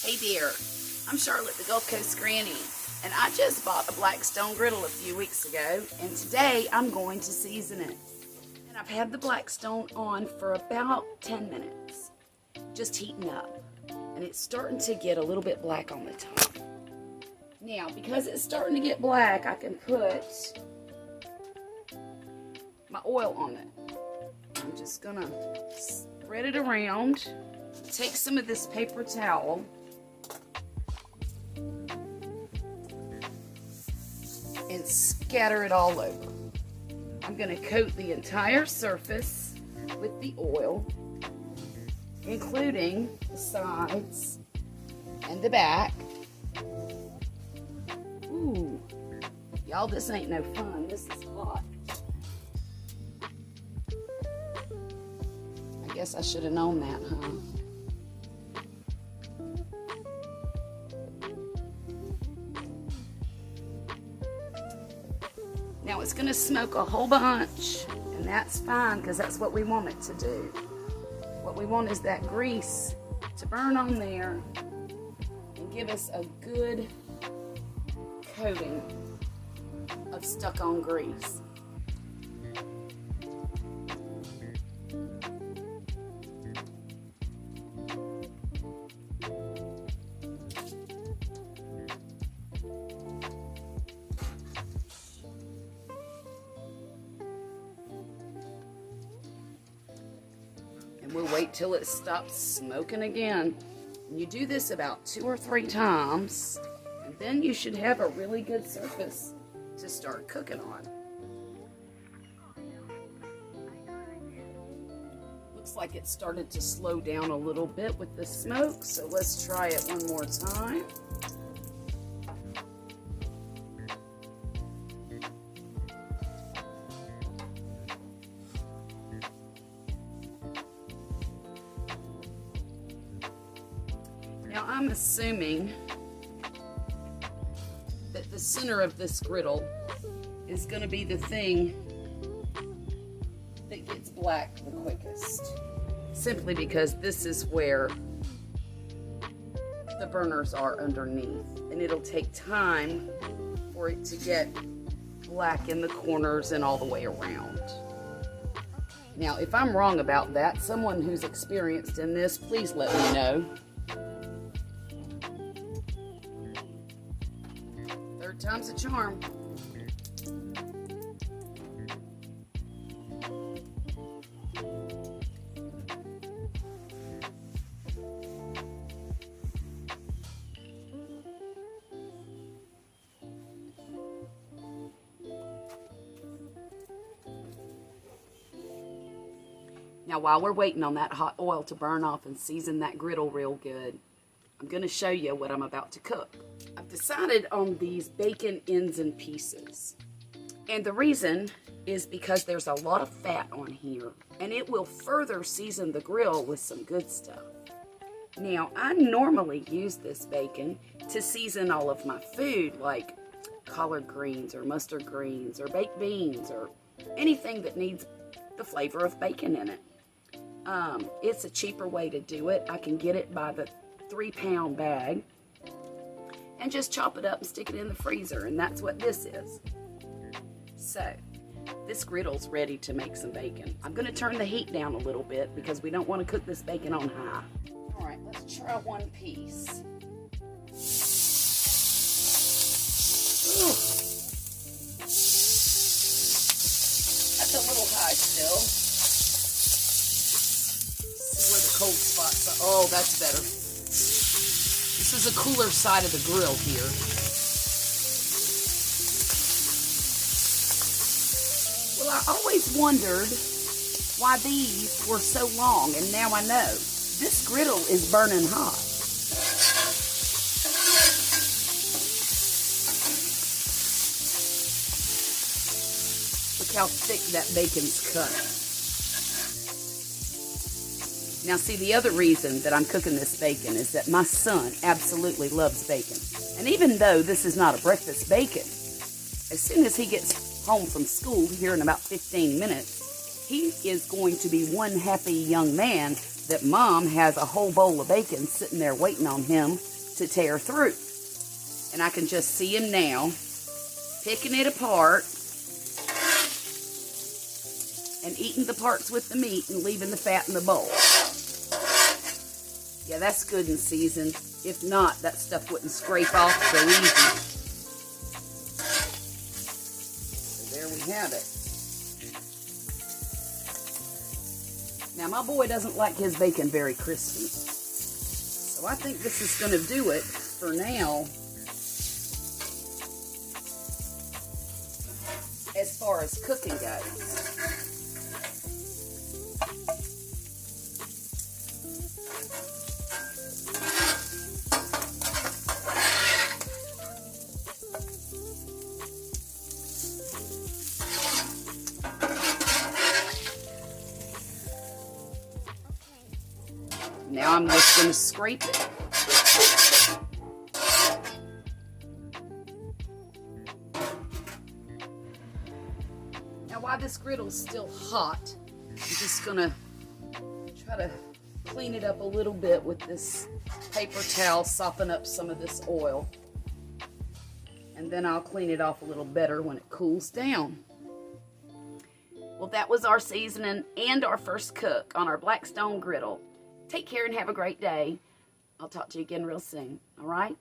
Hey there, I'm Charlotte, the Gulf Coast Granny, and I just bought a Blackstone Griddle a few weeks ago, and today I'm going to season it. And I've had the Blackstone on for about 10 minutes, just heating up, and it's starting to get a little bit black on the top. Now, because it's starting to get black, I can put my oil on it. I'm just gonna spread it around, take some of this paper towel, and scatter it all over. I'm going to coat the entire surface with the oil, including the sides and the back. Ooh, y'all, this ain't no fun. This is hot. I guess I should have known that, huh? Now it's going to smoke a whole bunch, and that's fine because that's what we want it to do. What we want is that grease to burn on there and give us a good coating of stuck-on grease. And we'll wait till it stops smoking again. And you do this about 2 or 3 times, and then you should have a really good surface to start cooking on. Looks like it started to slow down a little bit with the smoke, so let's try it one more time. Now I'm assuming that the center of this griddle is going to be the thing that gets black the quickest, simply because this is where the burners are underneath, and it'll take time for it to get black in the corners and all the way around. Now, if I'm wrong about that, someone who's experienced in this, please let me know. Third time's a charm. Now, while we're waiting on that hot oil to burn off and season that griddle real good, I'm going to show you what I'm about to cook. I've decided on these bacon ends and pieces. And the reason is because there's a lot of fat on here, and it will further season the grill with some good stuff. Now, I normally use this bacon to season all of my food, like collard greens or mustard greens or baked beans or anything that needs the flavor of bacon in it. It's a cheaper way to do it. I can get it by the 3-pound bag and just chop it up and stick it in the freezer, and that's what this is. So, this griddle's ready to make some bacon. I'm going to turn the heat down a little bit because we don't want to cook this bacon on high. Alright, let's try one piece. Ooh. That's a little high still. See where the cold spots are. Oh, that's better. This is a cooler side of the grill here. Well, I always wondered why these were so long, and now I know. This griddle is burning hot. Look how thick that bacon's cut. Now see, the other reason that I'm cooking this bacon is that my son absolutely loves bacon. And even though this is not a breakfast bacon, as soon as he gets home from school here in about 15 minutes, he is going to be one happy young man that Mom has a whole bowl of bacon sitting there waiting on him to tear through. And I can just see him now, picking it apart and eating the parts with the meat and leaving the fat in the bowl. Yeah, that's good and seasoned. If not, that stuff wouldn't scrape off so easy. So there we have it. Now, my boy doesn't like his bacon very crispy. So I think this is going to do it for now as far as cooking goes. Now I'm just going to scrape it. Now while this griddle's still hot, I'm just going to try to clean it up a little bit with this paper towel, soften up some of this oil. And then I'll clean it off a little better when it cools down. Well, that was our seasoning and our first cook on our Blackstone Griddle. Take care and have a great day. I'll talk to you again real soon, all right?